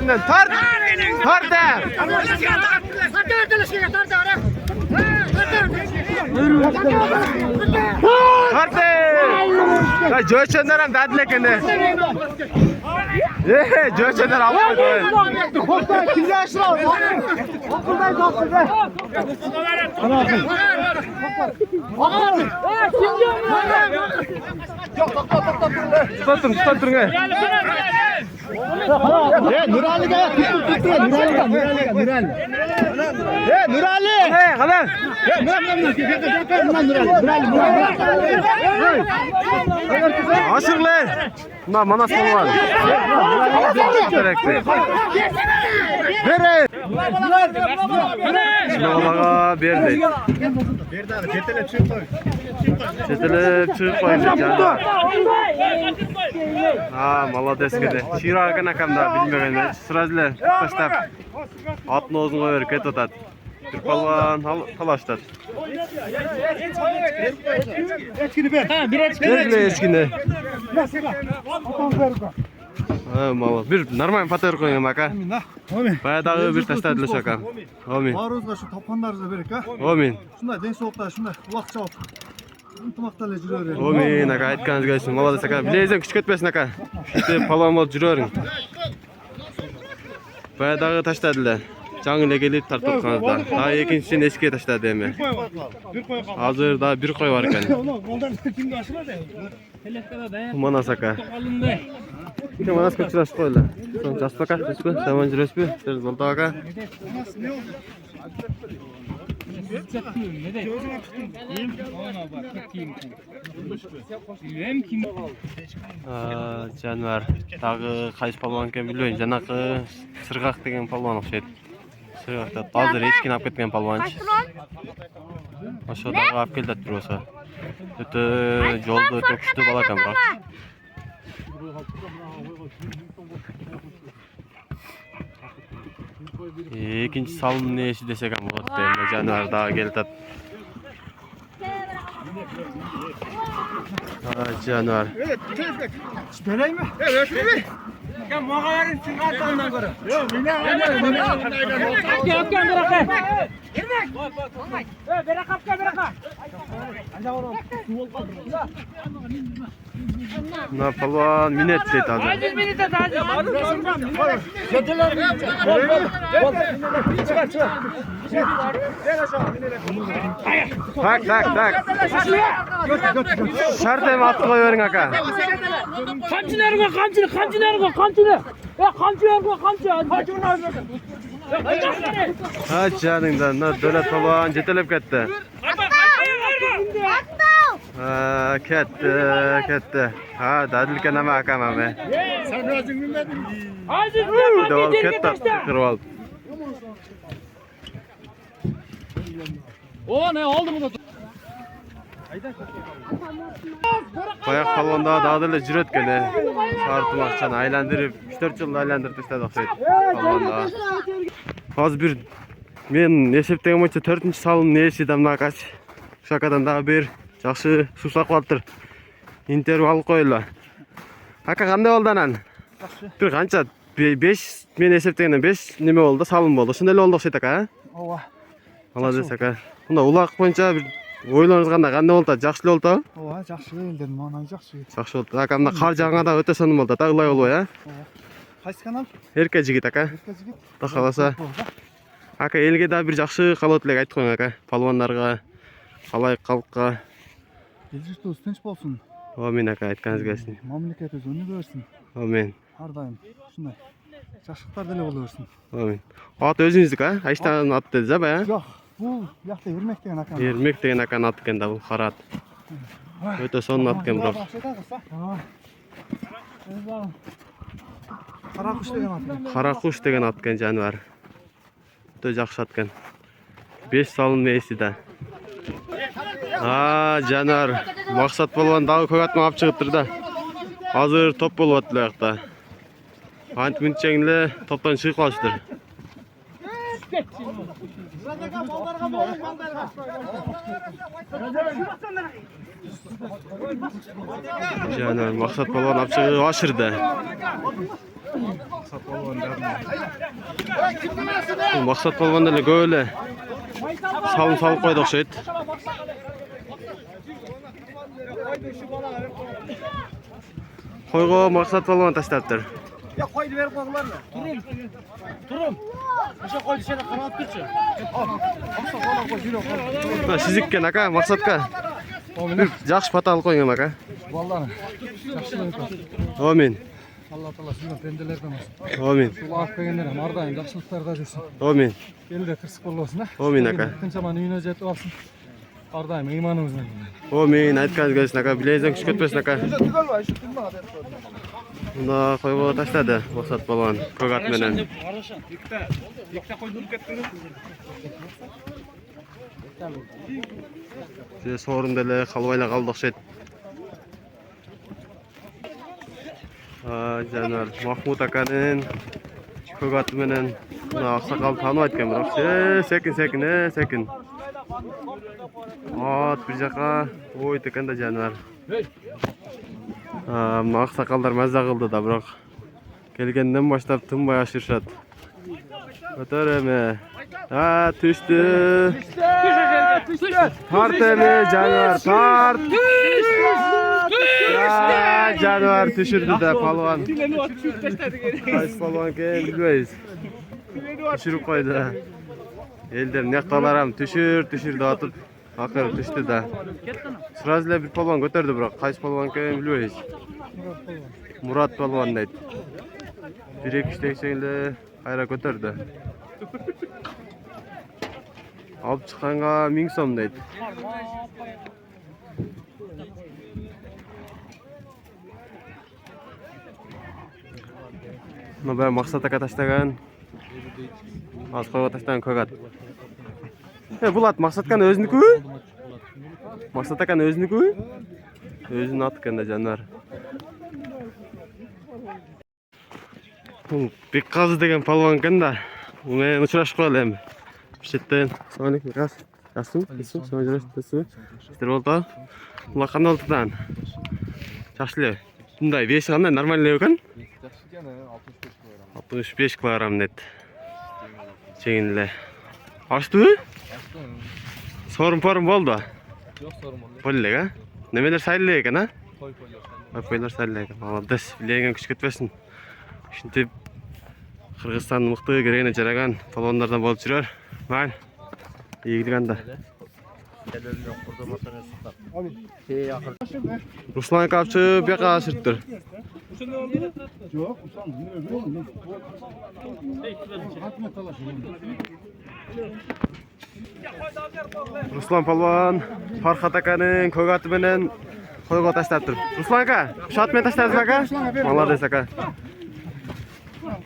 Göğsünden tart. Tart da. Tart da. Göğsünden hem dadile kende. Göğsünden alıp koydu. Korkma kimse aşağı. Okuldan kalktı be. Tutun. Nurali'ga tuttur. Nurali. Nurali. Qadan. Aşırlar. Manas bolgan. Kerekti. Bere. Şunalaga berdi. Berdi abi çetelep çıkıp koy. Çetelep çıkıp koydu. Ha, молодец kedi. Şiragın akamda bilmegende. Sırazile taştap. Atın ozun koyur ket atat. Bir palvan talaştat. Etkini ver. Ha, bir etkini. Berle eskini. Mesela. Atam ver. Ha, mal. Bir normal pater koyun aka. Bayadağı bir taştadılar şakam. Amin. Barozga şu tapanlarınızı berek ha. Amin. Şunday densoqlar, şunday uloq chop. Intimoqdalar juraver. Amin aka aytganingiz kelsin. Молодец aka. Bilezem küçük etmesin aka. Şuta palvan bolup juröring. Bayadağı taştadılar. Жаңы келип тартып калгандар. Daha экинчисин эске таштады эми. Азыр да бир кой бар экен. Манас ака. Ким манас көчүрөш койлу. Сон жаспака, жаспы, таман жүрөспү? Сиз болду ака. Жанвар. Дагы кайсы палван экен билбейм. Жанакы сыргак деген палван окшойт. Сыргакта азыр эчкини алып кеткен палванчы. Ошодогу алып келди турбаса. Өтө жолду өтө күчтүү бала экен бирок. Экинчи салымдын ээси десек ham болот эми жаныбар дагы келатат. Жаныбар. Bereymi? Öpmemi? Ya mağaların çıkartlarından göre. Yok, mine. Öpken bırak. Girmek. Olmaz. Bırak kapka bırak. Mına palvan minet deyt azыр. Hadi minet et hadi. Götürler. Tak. Şart hem atı koyuverin aka. Kamçılarına kamçı. Ya kamçı. Ha canından dölet palvan jetelep ketdi. Ha ketdi. Ha dadilken ama akam abi. Sen razın bilmedin. Daval ketdi kırıp aldı. O ne oldu mu? Bayak palvanda dağda ele жүрөт экен. Сартымакчаны айландырып, 3-4 жыл айландырып таштады окшойт. Palvanda. Азыр бир мен эсептеген боюнча 4-салымдын ээси да мына кач. Шакадан дагы бир жакшы сусак калыптыр. Интервью алып коелу. Ака кандай болду анан? Бир канча 5 мен эсептегенден 5 неме болду, салым болду. Ошондой эле болду окшойт ака. Ооба. Молодец ака. Мында улак боюнча бир ойлоруңуз кандай болду? Жакшы эле болду? Ооба, жакшы элден мана жакшы. Жакшы болду. Ака мында кар жааганда да өтө сонун болду. Дагы ылай болбой, а? Ооба. Кайсы канал? Эрке жигит ака. Эрке жигит. Да каласа. Ака элге да бир жакшы кабыл тилек айтып коюң ака. Палвандарга, алайык калкка. Эл журтубуз тынч болсун. Амин ака, айтканыңыз келсин. Мамлекетибиз өнүгө берсин. Амин. Ар дайым ушундай жакшылыктар деле боло берсин. Амин. Ат өзүңүздүк, а? Айштан ат дедиз, а бая? Жок, бул жакта Эрмек деген акам. Эрмек деген аканын аты экен да бул кара ат. Өтө сонун ат экен бирок. Кара куш деген ат. Кара куш деген ат экен жаныбар. Өтө жакшы ат экен. 5 салым ээси да. Жанар, Максат полван дагы көк атман алып чыгыптыр да. Азыр топ болуп атты аякта. Антип мынчең эле топтон чыгып калыштыр. Жанар, Максат полван алып чыгып ашырды. Maksat polvon деле көп эле салып койду окшойт. Койго Maksat polvon таштаптыр. Ya koydu verip koydular mı? Turun. Aşağı koydu şöyle kanat tutsun. Aksa koydu koy yürü koy. Sizikке ака, Maksatка. Bir жакшы пата алып койгон ака. Vallahi. Жақсылық етsin. Амин. Allah Taala sizden pendelerden olsun. Амин. Бұл алып келгендер ардайым жақсылықтарда жүрсін. Амин. Елде тырысып болсын да. Амин ака. Қаншаман үйіне жетіп алсын. Ардайым иманыңызбен. Амин. Айтканыңыз келсин ака. Билеңизден күч кетпесин ака. Мына койго таштады Maksat polvon көк ат менен. Екті қойдырып кеттіңіз. Же сорун деле калбайла калды окшойт. Жанар Махмут аканын көк аты менен мына аксакал тааныбайт экен, бирок секин. Ат бир жака ойт экен да жанар. Мына аксакалдар маза кылды да, бирок келгенден баштап тынбай ашырышат. Көтөр эме. Түштү. Тарт эме жанар, тарт. Жанар түшүрдү да палван. Кайсы палван экен билбейбиз. Түшүрүп койду. Элдер некталарам түшүр деп атып, акыры түштү да. Сразу эле бир палван көтөрдү, бирок кайсы палван экен билбейбиз. Мурат палван дейт. Бир-эки иштесең эле кайра көтөрдү. Алып чыкканга 1000 сом дейт. Мына бай Maksat ака таштаган. Az койго таштаган көк ат. Бул ат Maksat'кан өзүнүкүбү? Maksat аканын өзүнүкүбү? Өзүнүн аты экен да жанар. Бек казы деген палван экен да. Мен учурашып коелу эми. Бишеттен. Ассалаумалейкум. Жасым? Соң жүрөсүз. Иштер болду. Була кандай болду дан? Жакшы эле. Мындай веси кандай нормально эле экен? 65 килограмм нет. Жеңил эле. Аштыбы? Сорун болду. Жоқ сорым болду. Болду эле, Немелер сайлы экен, а? Қойлар сайлы экен. Молодец. Билеген күч кетпесин. Ушинтип Кыргызстандын мыкты керегине жараган палвандардан болуп жүрөр. Ман. Ийгилик анда. Руслан капчы бияка ашырттыр. Руслан палван Фархат аканын көк аты менен койго таштаптыр. Руслан ака, ушат менен таштадыңыз ака? Молодец ака.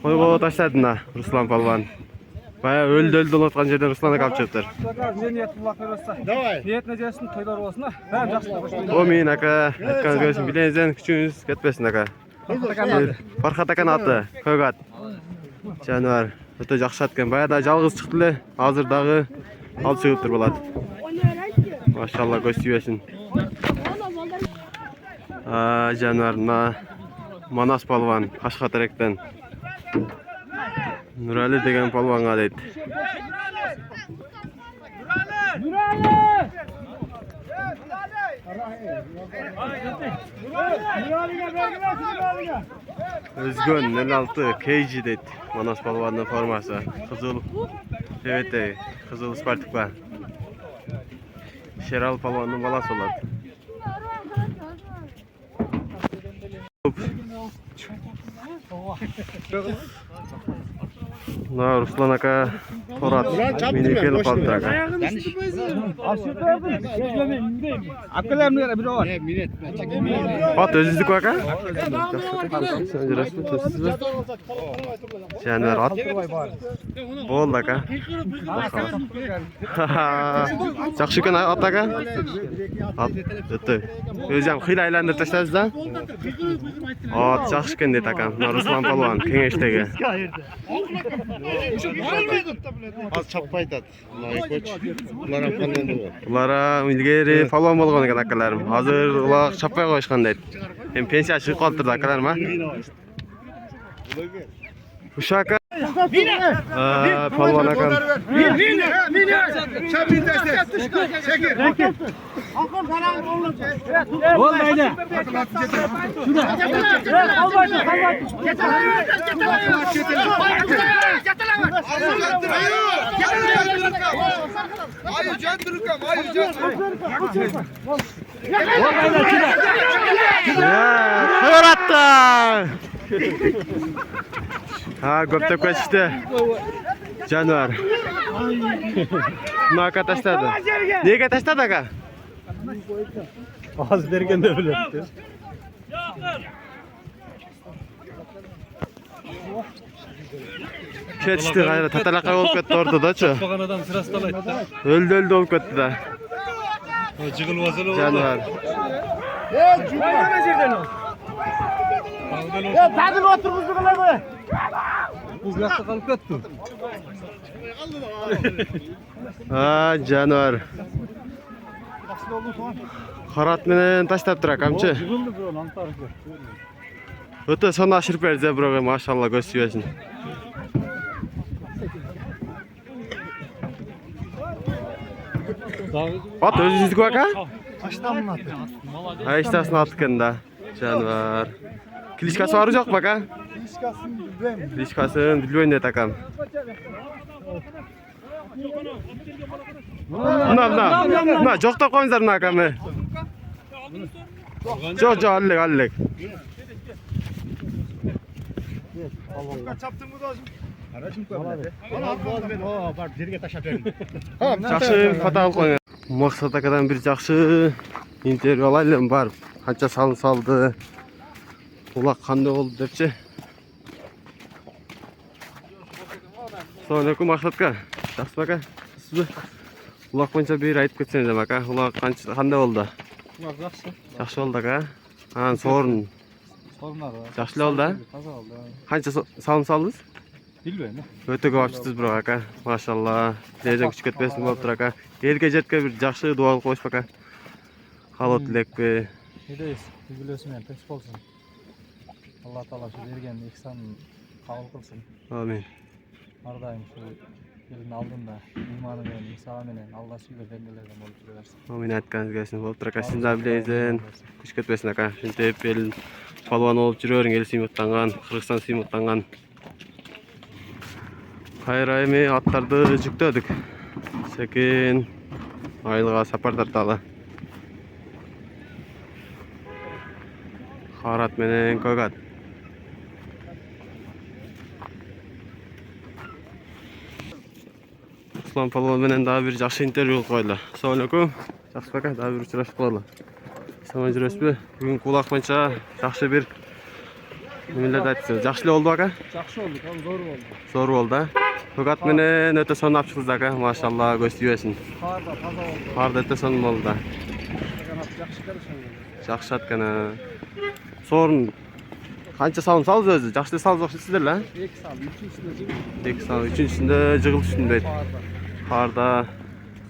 Койго таштадың Руслан палван. Бая өлдү откан жерден Руслан ака алып чыктыр. Давай. Ниет нәтижесін тойлар болсын. Бәрі жақсы. Амин ака. Айтканыңыз келсин, билеңизден күчүңүз кетпесин ака. Фархат аканын аты көк ат. Жанар өтө жакшы ат экен. Баяда жалгыз чыкты эле. Азыр дагы алып чыгыптыр болот. Машалла көз тийбесин. Жанар Манас палван Кашкатаректен. Нурали деген палванга дейт. Өзгөн 06 KG дейт. Манас палвандын формасы. Кызыл жебетей, кызыл спартикпа. Шерал палвандын баласы болот. Руслан ака Торат мени келип калды ака. Аккаларымдер бирөө бар. Ат өзүздүк ака? Жанар ат. Болду ака. Жакшы экен ат ака. Ат өтө. Өзүм кыйла айландырып таштадыңыз да? Ат жакшы экен дейт акам. Руслан палван кеңештеги. Az çapmayı da. Bunlara falan da var. Улара илгери палван болгон экен акаларым. Азыр улар чаппай коюшкан дейт. Эми пенсия чыгып калыптыр акаларым, а? Uşaka. Palvan akam. Kör attı. Ha, köpte kaçtı. Canavar. Naka taşladı. Neye taşladı aka? Az derken de öyle. Ketişti gayrı. Tatalaka olup ketdi ortadaçı. Bakan adam sırası talaydı. Öldü olup ketdi da. Cıgıl vazılı oldu. Canavar. Tadil oturmuştu kalan mı? Uzakta kalıp yattı. Ha, canavar. Karat menen taşlap turar kamçı. Cıgıldı bu lan tarık. Öte sonu aşırıp berdi buraya maşallah göz süyesin. At özünüzü baka? Açtan mı attı? Ha işte aslında attıkın da. Canavar. Klişkası var yok baka? Klişkasını bilmeyin de takam. Na, çok da koyunlar nakamı. Çok hallik. Çaptın mı da azım? Aracım koymadı. Bana bak yerге taşap verin. Жақсы фотал қойыңыз. Мақсат акадан бір жақсы интервью алайлым бар. Қанша салын салды. Улақ қандай болды депші. Ассалаумағалейкум Мақсатқа. Жақсы ака. Сіз бе? Улақ бойынша бір айтып кетсеңіз ака. Улақ қандай болды? Жақсы. Жақсы болды ака. Сорын. Sorunlar var. Жақсы болды. Kaza oldu. Қанша салын салдыңыз? Bilmiyorum. Өте көп апсыз бұрак ака. Машалла. Лежен күш кетпесін болып тұр ака. Елге жетке бір жақсы дуал қойып ака. Қалы тілек бе. Nedeyiz? Biliyorsun yani pek olsun. Allah Teala şu vergen ihsanın kabul kılsın. Amin. Aradayım şu elini aldın da imanı veren, ihsanı veren Allah süper dengelerden olup versin. Amin айтқаныңыз келсін болып тұр ака. Сіз де білесің. Күш кетпесін ака. Шынтеп ел палуан болып жүрерің. Ел сыймыттанған, Қырғызстан сыймыттанған. Қайра эми аттарды жүктөдүк. Секин айылга сапар тарталы. Карат менен Когат. Руслан Палуан менен дагы бир жакшы интервью кылып койлу. Assalamu alaikum. Жакшы бака, дагы бир учурашып калалы. Саман жүрөсүзбү? Бүгүн кулак боюнча жакшы бир немелерди айтсыз. Жакшы эле болду ака? Жақсы oldu, tam zor oldu. Зор болду. Когат менен өтө сонун апчылдыңыз ака. Машалла, көз тийбесин. Karda taza oldu. Карда өтө сонун болду да. Kanat жақсы karışan oldu. Жакшы аткана. Сорун канча салым салдыңыз өзү? Жакшы салып жок сиздер эле? Ek sal, üçüncüsünde cıvı. 2 сал, үчүнчүсүндө жыгыл түшүнбөйт. Karda. Карда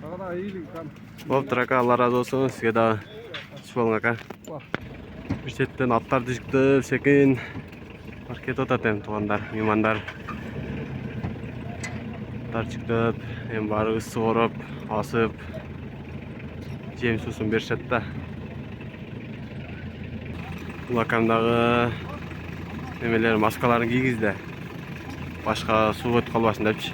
Sana da iyilik tam. болуптур ака. Алла ыраазы болсун. Сизге дагы иш болуң ака. Бар. Бир четтен аттарды жүктөп, секин маркет отат эми туугандар, меймандар. Аттар жүктөп, эми баары ыссы ороп, асып, жем суусун беришет да. Бул акам дагы немелер маскаларын кийгизди. Башка суу өтүп калбасын депчи.